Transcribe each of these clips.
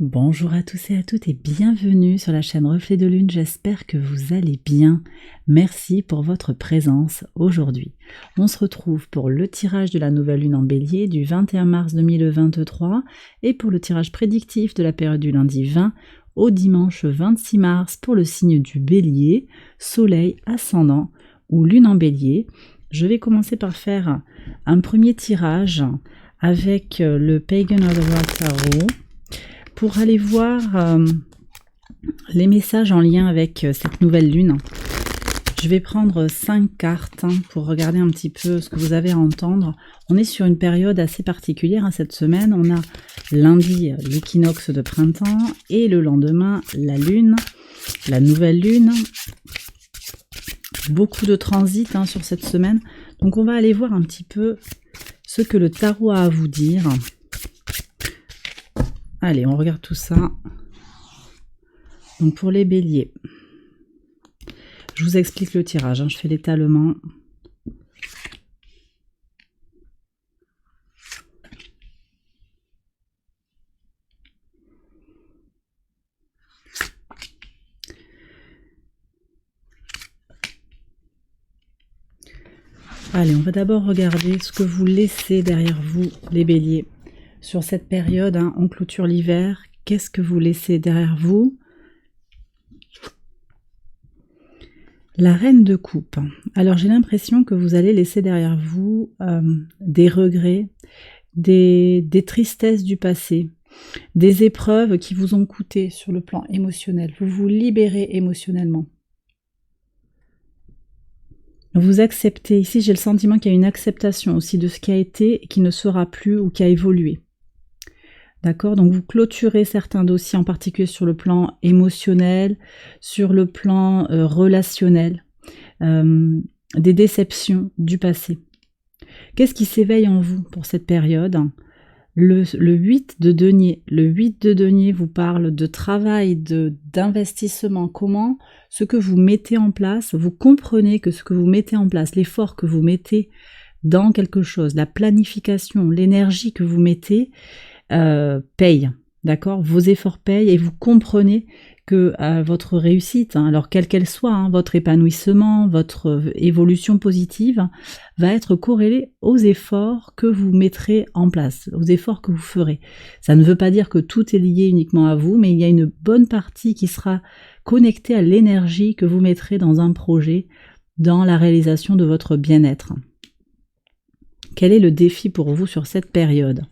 Bonjour à tous et à toutes et bienvenue sur la chaîne Reflet de Lune, j'espère que vous allez bien. Merci pour votre présence aujourd'hui. On se retrouve pour le tirage de la nouvelle lune en bélier du 21 mars 2023 et pour le tirage prédictif de la période du lundi 20 au dimanche 26 mars pour le signe du bélier, soleil ascendant ou lune en bélier. Je vais commencer par faire un premier tirage avec le Pagan of the World Tarot, pour aller voir les messages en lien avec cette nouvelle lune. Je vais prendre 5 cartes pour regarder un petit peu ce que vous avez à entendre. On est sur une période assez particulière cette semaine. On a lundi l'équinoxe de printemps et le lendemain la lune, la nouvelle lune. Beaucoup de transit sur cette semaine. Donc on va aller voir un petit peu ce que le tarot a à vous dire. Allez, on regarde tout ça. Donc pour les béliers, je vous explique le tirage, je fais l'étalement. Allez, on va d'abord regarder ce que vous laissez derrière vous, les béliers. Sur cette période, on clôture l'hiver. Qu'est-ce que vous laissez derrière vous? La reine de coupe. Alors j'ai l'impression que vous allez laisser derrière vous des regrets, des tristesses du passé, des épreuves qui vous ont coûté sur le plan émotionnel. Vous vous libérez émotionnellement. Vous acceptez. Ici j'ai le sentiment qu'il y a une acceptation aussi de ce qui a été et qui ne sera plus ou qui a évolué. D'accord, donc vous clôturez certains dossiers, en particulier sur le plan émotionnel, sur le plan relationnel, des déceptions du passé. Qu'est-ce qui s'éveille en vous pour cette période? Le 8 de denier. Le 8 de denier vous parle de travail, d'investissement. Comment ce que vous mettez en place, vous comprenez que ce que vous mettez en place, l'effort que vous mettez dans quelque chose, la planification, l'énergie que vous mettez, paye, d'accord? Vos efforts payent et vous comprenez que votre réussite, alors quelle qu'elle soit, votre épanouissement, votre évolution positive va être corrélée aux efforts que vous mettrez en place, aux efforts que vous ferez. Ça ne veut pas dire que tout est lié uniquement à vous, mais il y a une bonne partie qui sera connectée à l'énergie que vous mettrez dans un projet, dans la réalisation de votre bien-être. Quel est le défi pour vous sur cette période?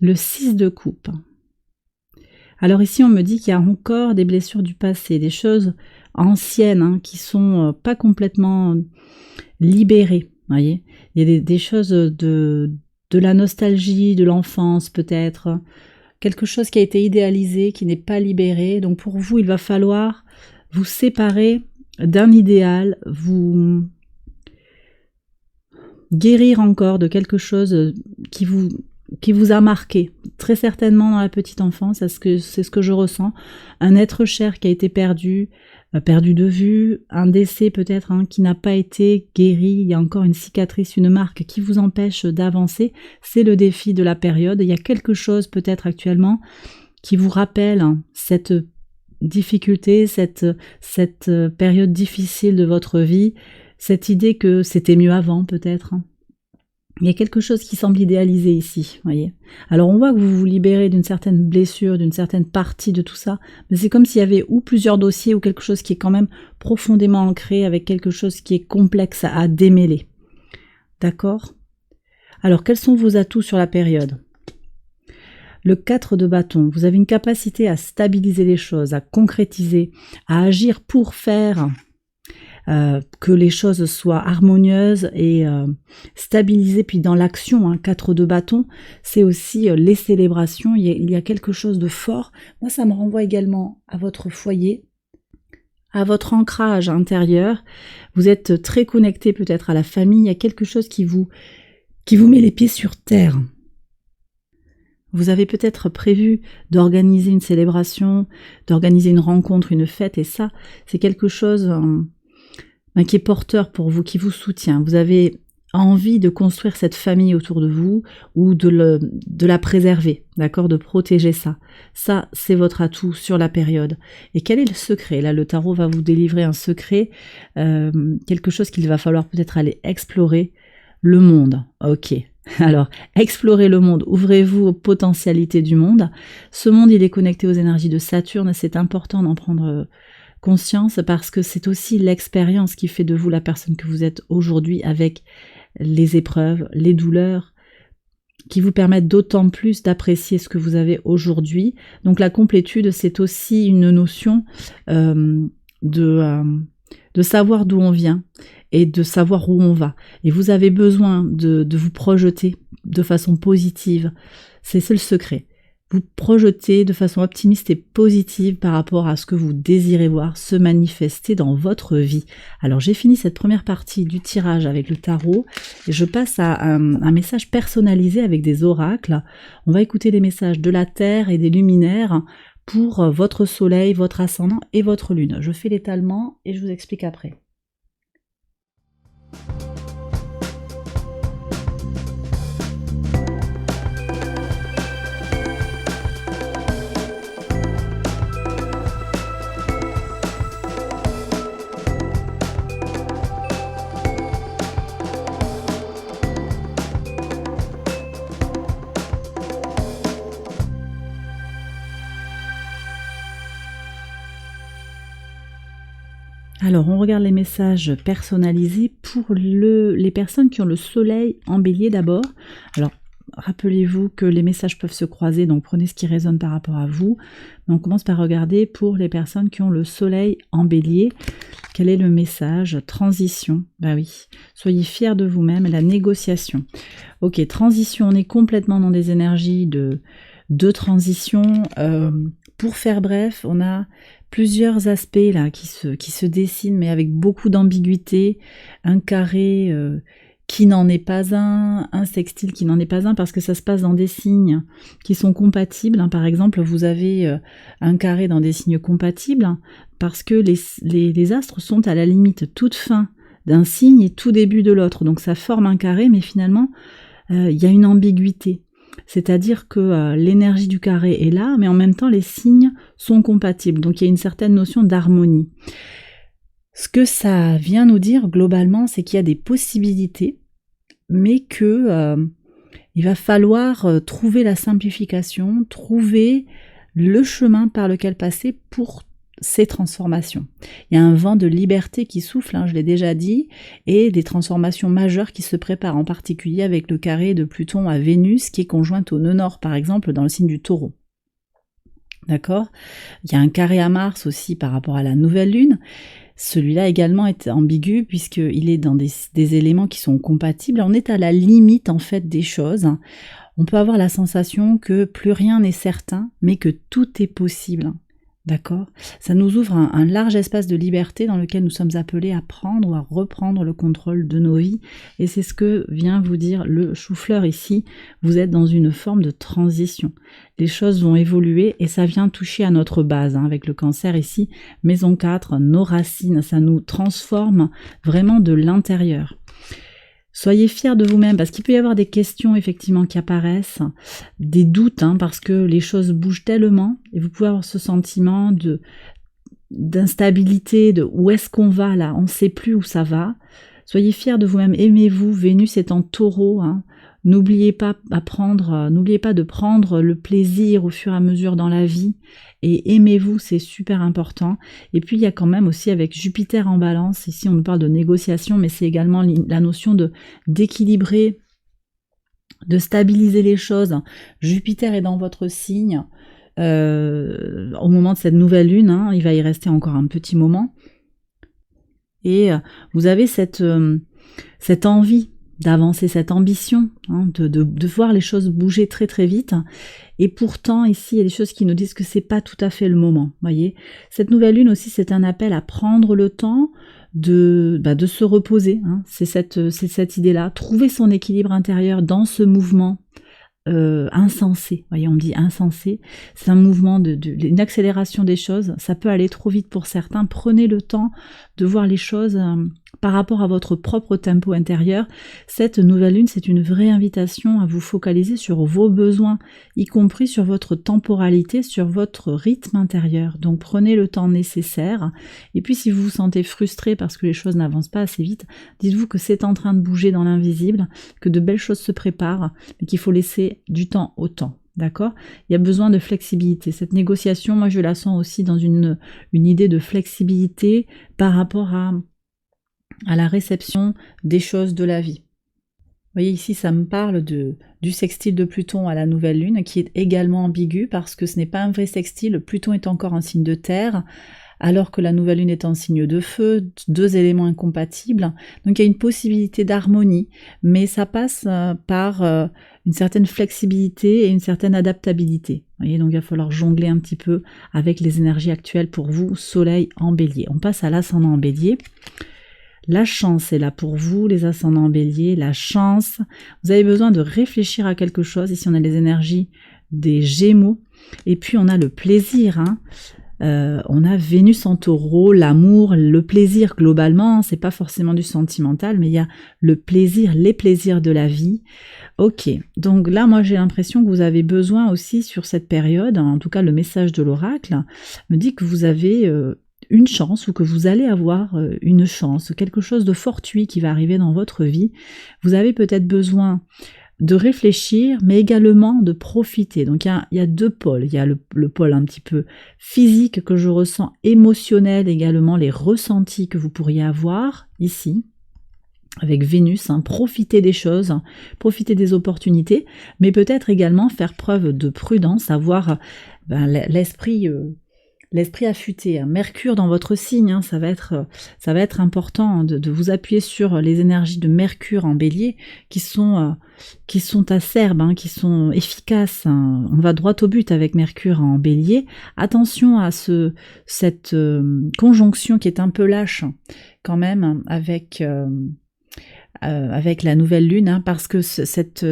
Le 6 de coupe. Alors ici, on me dit qu'il y a encore des blessures du passé, des choses anciennes qui sont pas complètement libérées. Voyez, il y a des choses de la nostalgie, de l'enfance peut-être, quelque chose qui a été idéalisé, qui n'est pas libéré. Donc pour vous, il va falloir vous séparer d'un idéal, vous guérir encore de quelque chose qui vous a marqué, très certainement dans la petite enfance, c'est ce que je ressens, un être cher qui a été perdu de vue, un décès peut-être qui n'a pas été guéri, il y a encore une cicatrice, une marque qui vous empêche d'avancer, c'est le défi de la période, il y a quelque chose peut-être actuellement qui vous rappelle cette difficulté, cette période difficile de votre vie, cette idée que c'était mieux avant peut-être. Il y a quelque chose qui semble idéalisé ici, voyez. Alors on voit que vous vous libérez d'une certaine blessure, d'une certaine partie de tout ça, mais c'est comme s'il y avait ou plusieurs dossiers ou quelque chose qui est quand même profondément ancré avec quelque chose qui est complexe à démêler. D'accord? Alors quels sont vos atouts sur la période? Le 4 de bâton, vous avez une capacité à stabiliser les choses, à concrétiser, à agir pour faire que les choses soient harmonieuses et stabilisées. Puis dans l'action, 4 de bâton, c'est aussi les célébrations, il y a quelque chose de fort. Moi, ça me renvoie également à votre foyer, à votre ancrage intérieur. Vous êtes très connecté peut-être à la famille, il y a quelque chose qui vous met les pieds sur terre. Vous avez peut-être prévu d'organiser une célébration, d'organiser une rencontre, une fête, et ça, c'est quelque chose qui est porteur pour vous, qui vous soutient. Vous avez envie de construire cette famille autour de vous ou de la préserver, d'accord, de protéger ça. Ça, c'est votre atout sur la période. Et quel est le secret? Là, le tarot va vous délivrer un secret, quelque chose qu'il va falloir peut-être aller explorer. Le monde, ok. Alors, explorez le monde, ouvrez-vous aux potentialités du monde. Ce monde, il est connecté aux énergies de Saturne, c'est important d'en prendre conscience parce que c'est aussi l'expérience qui fait de vous la personne que vous êtes aujourd'hui avec les épreuves, les douleurs, qui vous permettent d'autant plus d'apprécier ce que vous avez aujourd'hui. Donc la complétude, c'est aussi une notion de savoir d'où on vient et de savoir où on va. Et vous avez besoin de vous projeter de façon positive. C'est le secret. Vous projetez de façon optimiste et positive par rapport à ce que vous désirez voir se manifester dans votre vie. Alors j'ai fini cette première partie du tirage avec le tarot et je passe à un message personnalisé avec des oracles. On va écouter les messages de la Terre et des luminaires pour votre soleil, votre ascendant et votre lune. Je fais l'étalement et je vous explique après. Alors, on regarde les messages personnalisés pour les personnes qui ont le soleil en bélier d'abord. Alors, rappelez-vous que les messages peuvent se croiser, donc prenez ce qui résonne par rapport à vous. Mais on commence par regarder pour les personnes qui ont le soleil en bélier. Quel est le message? Transition. Bah oui, soyez fiers de vous-même, la négociation. Ok, transition, on est complètement dans des énergies de transition. Pour faire bref, on a plusieurs aspects là qui se dessinent, mais avec beaucoup d'ambiguïté. Un carré qui n'en est pas un sextile qui n'en est pas un, parce que ça se passe dans des signes qui sont compatibles. Par exemple, vous avez un carré dans des signes compatibles, parce que les astres sont à la limite toute fin d'un signe et tout début de l'autre. Donc ça forme un carré, mais finalement, il y a une ambiguïté. C'est-à-dire que l'énergie du carré est là, mais en même temps les signes sont compatibles. Donc il y a une certaine notion d'harmonie. Ce que ça vient nous dire globalement, c'est qu'il y a des possibilités, mais que il va falloir trouver la simplification, trouver le chemin par lequel passer pour ces transformations. Il y a un vent de liberté qui souffle, je l'ai déjà dit, et des transformations majeures qui se préparent, en particulier avec le carré de Pluton à Vénus, qui est conjointe au nœud nord, par exemple, dans le signe du Taureau. D'accord? Il y a un carré à Mars aussi par rapport à la nouvelle lune. Celui-là également est ambigu, puisqu'il est dans des éléments qui sont compatibles. On est à la limite, en fait, des choses. On peut avoir la sensation que plus rien n'est certain, mais que tout est possible. D'accord? Ça nous ouvre un large espace de liberté dans lequel nous sommes appelés à prendre ou à reprendre le contrôle de nos vies. Et c'est ce que vient vous dire le chou-fleur ici. Vous êtes dans une forme de transition. Les choses vont évoluer et ça vient toucher à notre base. Avec le cancer ici, maison 4, nos racines, ça nous transforme vraiment de l'intérieur. Soyez fiers de vous-même, parce qu'il peut y avoir des questions effectivement qui apparaissent, des doutes, parce que les choses bougent tellement, et vous pouvez avoir ce sentiment d'instabilité, de où est-ce qu'on va là, on ne sait plus où ça va. Soyez fiers de vous-même, aimez-vous, Vénus est en Taureau, n'oubliez pas de prendre le plaisir au fur et à mesure dans la vie, et aimez-vous, c'est super important. Et puis il y a quand même aussi avec Jupiter en Balance, ici on nous parle de négociation, mais c'est également la notion d'équilibrer, de stabiliser les choses. Jupiter est dans votre signe au moment de cette nouvelle lune, il va y rester encore un petit moment. Et vous avez cette envie d'avancer, cette ambition, de voir les choses bouger très très vite. Et pourtant, ici, il y a des choses qui nous disent que c'est pas tout à fait le moment. Voyez, cette nouvelle lune aussi, c'est un appel à prendre le temps de se reposer. C'est cette idée-là, trouver son équilibre intérieur dans ce mouvement insensé. Voyez, on dit insensé. C'est un mouvement une accélération des choses. Ça peut aller trop vite pour certains. Prenez le temps de voir les choses par rapport à votre propre tempo intérieur. Cette nouvelle lune, c'est une vraie invitation à vous focaliser sur vos besoins, y compris sur votre temporalité, sur votre rythme intérieur. Donc prenez le temps nécessaire. Et puis si vous vous sentez frustré parce que les choses n'avancent pas assez vite, dites-vous que c'est en train de bouger dans l'invisible, que de belles choses se préparent, mais qu'il faut laisser du temps au temps. D'accord? Il y a besoin de flexibilité. Cette négociation, moi je la sens aussi dans une idée de flexibilité par rapport à la réception des choses de la vie. Vous voyez ici, ça me parle du sextile de Pluton à la nouvelle lune, qui est également ambigu parce que ce n'est pas un vrai sextile. Pluton est encore en signe de terre, alors que la nouvelle lune est en signe de feu, deux éléments incompatibles. Donc il y a une possibilité d'harmonie, mais ça passe par une certaine flexibilité et une certaine adaptabilité. Vous voyez, donc il va falloir jongler un petit peu avec les énergies actuelles pour vous, Soleil en Bélier. On passe à l'ascendant en Bélier. La chance est là pour vous, les ascendants en Bélier, la chance. Vous avez besoin de réfléchir à quelque chose. Ici, on a les énergies des Gémeaux. Et puis, on a le plaisir, on a Vénus en Taureau, l'amour, le plaisir globalement, c'est pas forcément du sentimental, mais il y a le plaisir, les plaisirs de la vie. Ok, donc là moi j'ai l'impression que vous avez besoin aussi sur cette période, en tout cas le message de l'oracle me dit que vous avez une chance ou que vous allez avoir une chance, quelque chose de fortuit qui va arriver dans votre vie. Vous avez peut-être besoin de réfléchir, mais également de profiter. Donc il y a deux pôles. Il y a le pôle un petit peu physique que je ressens, émotionnel également, les ressentis que vous pourriez avoir ici, avec Vénus, profiter des choses, profiter des opportunités, mais peut-être également faire preuve de prudence, avoir l'esprit affûté, Mercure dans votre signe, ça va être important de vous appuyer sur les énergies de Mercure en Bélier qui sont acerbes, qui sont efficaces. On va droit au but avec Mercure en Bélier. Attention à cette conjonction qui est un peu lâche quand même avec la nouvelle lune, parce que cette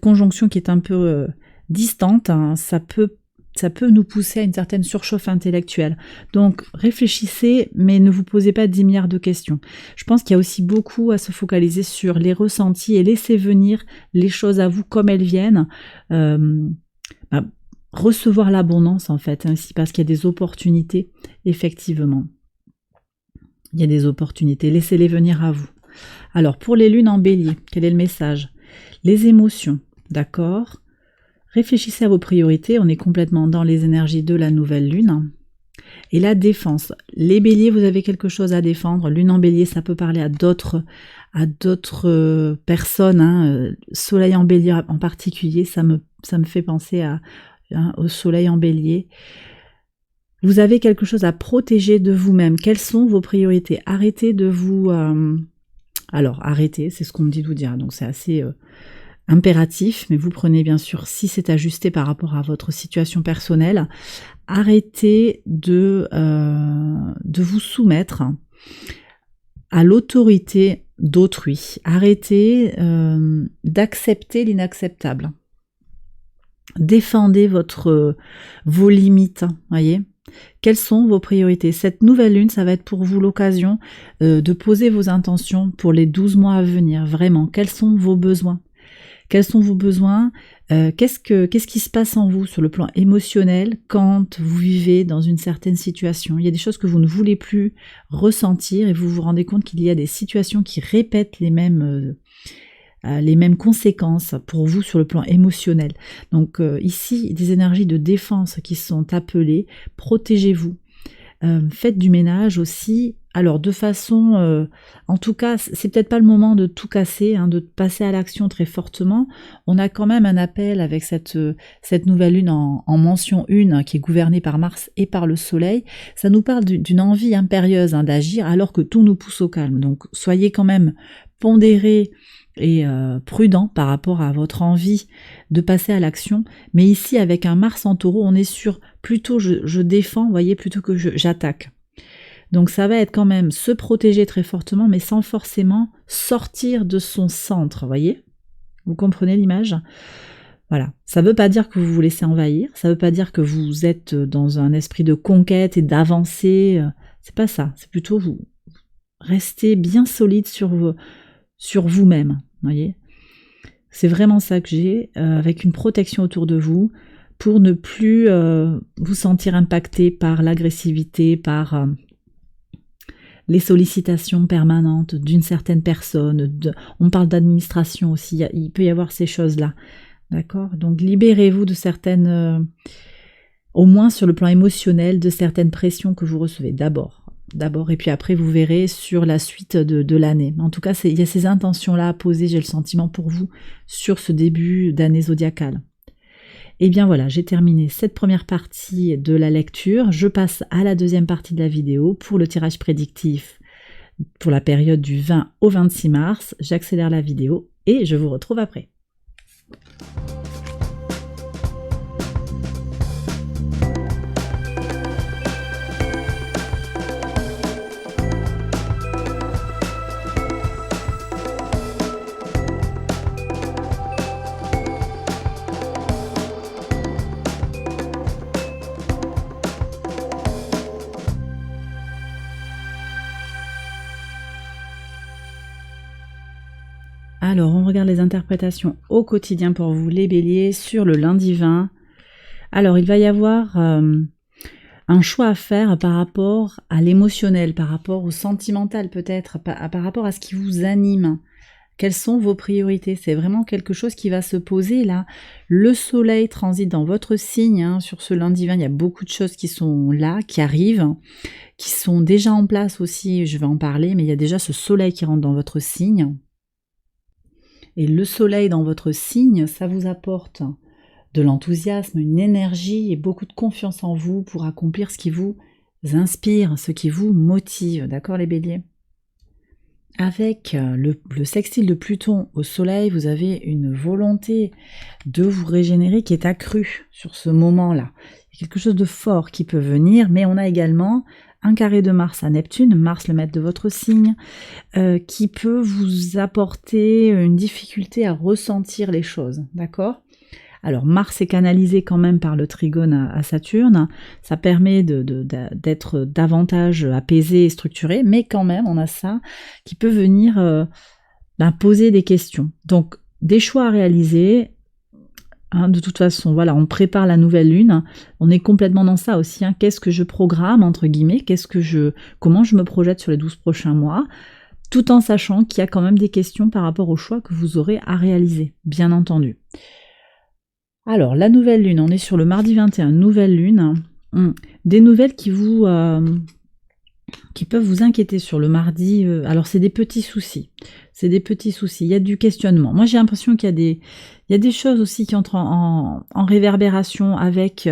conjonction qui est un peu distante, ça peut nous pousser à une certaine surchauffe intellectuelle. Donc réfléchissez, mais ne vous posez pas 10 milliards de questions. Je pense qu'il y a aussi beaucoup à se focaliser sur les ressentis et laisser venir les choses à vous comme elles viennent. Recevoir l'abondance en fait, ici, parce qu'il y a des opportunités, effectivement. Il y a des opportunités, laissez-les venir à vous. Alors pour les lunes en Bélier, quel est le message? Les émotions, d'accord? Réfléchissez à vos priorités, on est complètement dans les énergies de la nouvelle lune. Et la défense. Les béliers, vous avez quelque chose à défendre. Lune en bélier, ça peut parler à d'autres personnes. Soleil en bélier en particulier, ça me fait penser au soleil en bélier. Vous avez quelque chose à protéger de vous-même. Quelles sont vos priorités? Arrêtez de vous... Alors, arrêtez, c'est ce qu'on me dit de vous dire. Donc c'est assez... impératif, mais vous prenez bien sûr si c'est ajusté par rapport à votre situation personnelle. Arrêtez de vous soumettre à l'autorité d'autrui. Arrêtez d'accepter l'inacceptable. Défendez vos limites, voyez. Quelles sont vos priorités? Cette nouvelle lune, ça va être pour vous l'occasion de poser vos intentions pour les 12 mois à venir. Vraiment, quels sont vos besoins? Quels sont vos besoins? Qu'est-ce qui se passe en vous sur le plan émotionnel quand vous vivez dans une certaine situation? Il y a des choses que vous ne voulez plus ressentir et vous vous rendez compte qu'il y a des situations qui répètent les mêmes conséquences pour vous sur le plan émotionnel. Donc ici, des énergies de défense qui sont appelées. Protégez-vous. Faites du ménage aussi. Alors de façon, en tout cas, c'est peut-être pas le moment de tout casser, de passer à l'action très fortement. On a quand même un appel avec cette nouvelle lune en mention 1 qui est gouvernée par Mars et par le Soleil. Ça nous parle d'une envie impérieuse d'agir alors que tout nous pousse au calme. Donc soyez quand même pondérés et prudent par rapport à votre envie de passer à l'action. Mais ici, avec un Mars en Taureau, on est sur plutôt je défends, voyez, plutôt que j'attaque. Donc ça va être quand même se protéger très fortement, mais sans forcément sortir de son centre, voyez? Vous comprenez l'image? Voilà. Ça ne veut pas dire que vous vous laissez envahir, ça ne veut pas dire que vous êtes dans un esprit de conquête et d'avancée. C'est pas ça. C'est plutôt vous restez bien solide sur vous-même, voyez. C'est vraiment ça que j'ai, avec une protection autour de vous, pour ne plus vous sentir impacté par l'agressivité, par les sollicitations permanentes d'une certaine personne. On parle d'administration aussi, il peut y avoir ces choses-là. D'accord? Donc libérez-vous de certaines, au moins sur le plan émotionnel, de certaines pressions que vous recevez d'abord, et puis après vous verrez sur la suite de l'année. En tout cas, il y a ces intentions-là à poser, j'ai le sentiment pour vous, sur ce début d'année zodiacale. Et bien voilà, j'ai terminé cette première partie de la lecture. Je passe à la deuxième partie de la vidéo pour le tirage prédictif pour la période du 20 au 26 mars. J'accélère la vidéo et je vous retrouve après. Alors, on regarde les interprétations au quotidien pour vous, les béliers, sur le lundi 20. Alors, il va y avoir un choix à faire par rapport à l'émotionnel, par rapport au sentimental peut-être, par rapport à ce qui vous anime. Quelles sont vos priorités? C'est vraiment quelque chose qui va se poser là. Le soleil transite dans votre signe, hein, sur ce lundi 20, il y a beaucoup de choses qui sont là, qui arrivent, qui sont déjà en place aussi, je vais en parler, mais il y a déjà ce soleil qui rentre dans votre signe. Et le soleil dans votre signe, ça vous apporte de l'enthousiasme, une énergie et beaucoup de confiance en vous pour accomplir ce qui vous inspire, ce qui vous motive. D'accord les béliers? Avec le sextile de Pluton au soleil, vous avez une volonté de vous régénérer qui est accrue sur ce moment-là. Il y a quelque chose de fort qui peut venir, mais on a également un carré de Mars à Neptune, Mars le maître de votre signe, qui peut vous apporter une difficulté à ressentir les choses, d'accord? Alors Mars est canalisé quand même par le trigone à Saturne, ça permet d'être davantage apaisé et structuré, mais quand même on a ça qui peut venir poser des questions. Donc des choix à réaliser. De toute façon, voilà, on prépare la nouvelle lune, on est complètement dans ça aussi, hein. Qu'est-ce que je programme, entre guillemets, comment je me projette sur les 12 prochains mois, tout en sachant qu'il y a quand même des questions par rapport aux choix que vous aurez à réaliser, bien entendu. Alors, la nouvelle lune, on est sur le mardi 21, nouvelle lune, des nouvelles qui peuvent vous inquiéter sur le mardi. Alors c'est des petits soucis, il y a du questionnement. Moi j'ai l'impression qu'il y a des choses aussi qui entrent en réverbération avec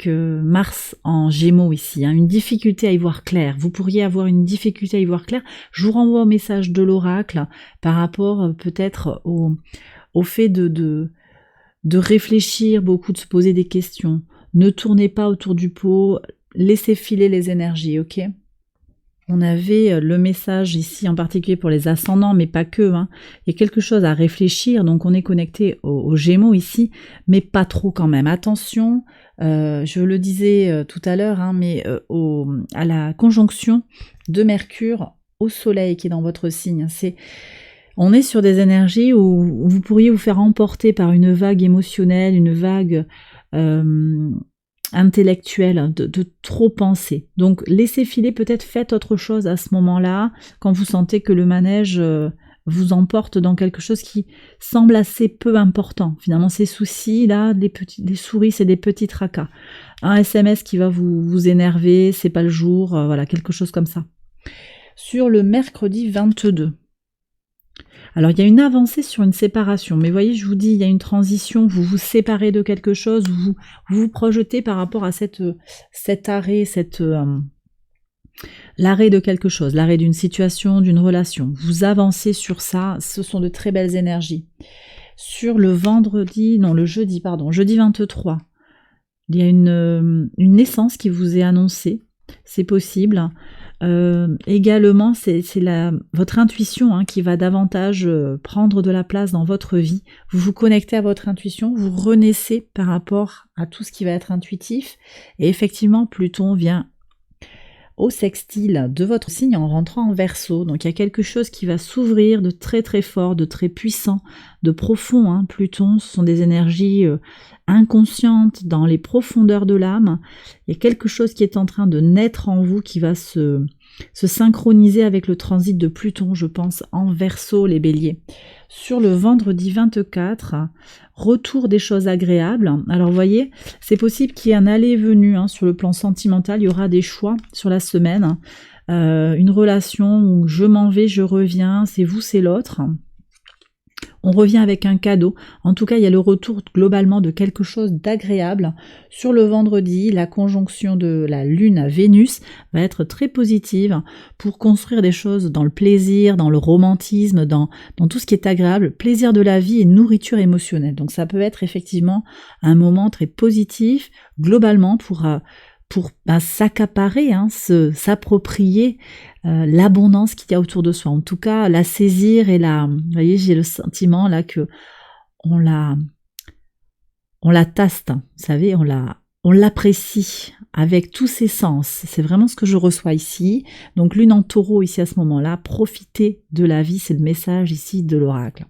Mars en Gémeaux ici, hein, une difficulté à y voir clair. Vous pourriez avoir une difficulté à y voir clair. Je vous renvoie au message de l'oracle par rapport peut-être au fait de réfléchir beaucoup, de se poser des questions. Ne tournez pas autour du pot, laissez filer les énergies, ok? On avait le message ici en particulier pour les ascendants, mais pas que, hein. Il y a quelque chose à réfléchir, donc on est connecté aux Gémeaux ici, mais pas trop quand même. Attention, je le disais tout à l'heure, hein, mais à la conjonction de Mercure au Soleil qui est dans votre signe. On est sur des énergies où vous pourriez vous faire emporter par une vague émotionnelle, une vague intellectuelle, de trop penser. Donc laissez filer, peut-être faites autre chose à ce moment-là, quand vous sentez que le manège vous emporte dans quelque chose qui semble assez peu important. Finalement, ces soucis, là, des souris, c'est des petits tracas. Un SMS qui va vous énerver, c'est pas le jour, voilà, quelque chose comme ça. Sur le mercredi 22, alors il y a une avancée sur une séparation, mais voyez, je vous dis, il y a une transition, vous vous séparez de quelque chose, vous vous projetez par rapport à cet arrêt, l'arrêt de quelque chose, l'arrêt d'une situation, d'une relation. Vous avancez sur ça, ce sont de très belles énergies. Sur le jeudi 23, il y a une naissance qui vous est annoncée, c'est possible. Également, c'est votre intuition, hein, qui va davantage prendre de la place dans votre vie. Vous vous connectez à votre intuition, vous renaissez par rapport à tout ce qui va être intuitif. Et effectivement, Pluton vient au sextile de votre signe en rentrant en Verseau. Donc il y a quelque chose qui va s'ouvrir de très très fort, de très puissant, de profond. Hein. Pluton, ce sont des énergies inconscientes dans les profondeurs de l'âme. Il y a quelque chose qui est en train de naître en vous qui va se synchroniser avec le transit de Pluton, je pense, en Verseau, les béliers. Sur le vendredi 24, retour des choses agréables. Alors vous voyez, c'est possible qu'il y ait un aller et venu hein, sur le plan sentimental, il y aura des choix sur la semaine, une relation où je m'en vais, je reviens, c'est vous, c'est l'autre. On revient avec un cadeau. En tout cas, il y a le retour globalement de quelque chose d'agréable. Sur le vendredi, la conjonction de la Lune à Vénus va être très positive pour construire des choses dans le plaisir, dans le romantisme, dans tout ce qui est agréable, plaisir de la vie et nourriture émotionnelle. Donc ça peut être effectivement un moment très positif, globalement pour s'accaparer, hein, s'approprier l'abondance qu'il y a autour de soi. En tout cas, la saisir et vous voyez, j'ai le sentiment là que on la taste, vous savez, on l'apprécie avec tous ses sens. C'est vraiment ce que je reçois ici. Donc Lune en Taureau ici à ce moment-là, profitez de la vie, c'est le message ici de l'oracle.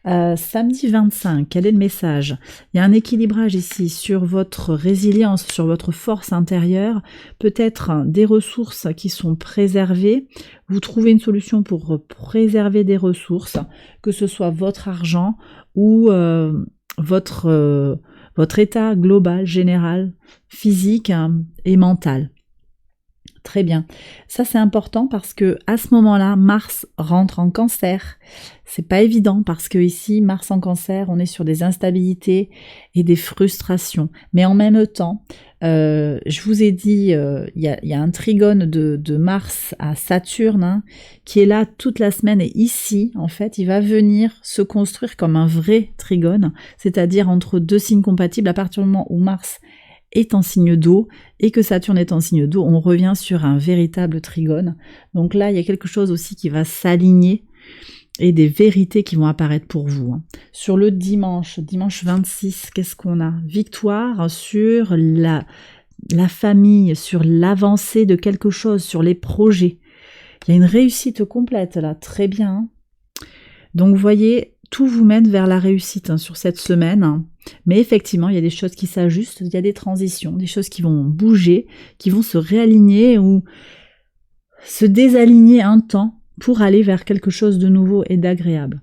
Samedi 25, quel est le message? Il y a un équilibrage ici sur votre résilience, sur votre force intérieure, peut-être des ressources qui sont préservées. Vous trouvez une solution pour préserver des ressources, que ce soit votre argent ou votre état global, général, physique et mental. Très bien. Ça, c'est important parce que à ce moment-là, Mars rentre en Cancer. C'est pas évident parce que ici, Mars en Cancer, on est sur des instabilités et des frustrations. Mais en même temps, je vous ai dit, il y a un trigone de Mars à Saturne hein, qui est là toute la semaine. Et ici, en fait, il va venir se construire comme un vrai trigone, c'est-à-dire entre deux signes compatibles. À partir du moment où Mars est en signe d'eau et que Saturne est en signe d'eau, on revient sur un véritable trigone. Donc là, il y a quelque chose aussi qui va s'aligner et des vérités qui vont apparaître pour vous. Sur le dimanche 26, qu'est-ce qu'on a? Victoire sur la famille, sur l'avancée de quelque chose, sur les projets. Il y a une réussite complète là, très bien. Donc vous voyez, tout vous mène vers la réussite sur cette semaine. Mais effectivement, il y a des choses qui s'ajustent, il y a des transitions, des choses qui vont bouger, qui vont se réaligner ou se désaligner un temps pour aller vers quelque chose de nouveau et d'agréable.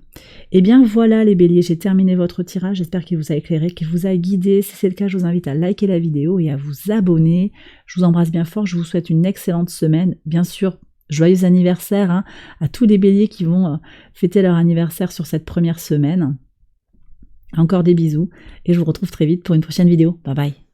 Et bien voilà les béliers, j'ai terminé votre tirage, j'espère qu'il vous a éclairé, qu'il vous a guidé. Si c'est le cas, je vous invite à liker la vidéo et à vous abonner. Je vous embrasse bien fort, je vous souhaite une excellente semaine. Bien sûr, joyeux anniversaire hein, à tous les béliers qui vont fêter leur anniversaire sur cette première semaine. Encore des bisous et je vous retrouve très vite pour une prochaine vidéo. Bye bye.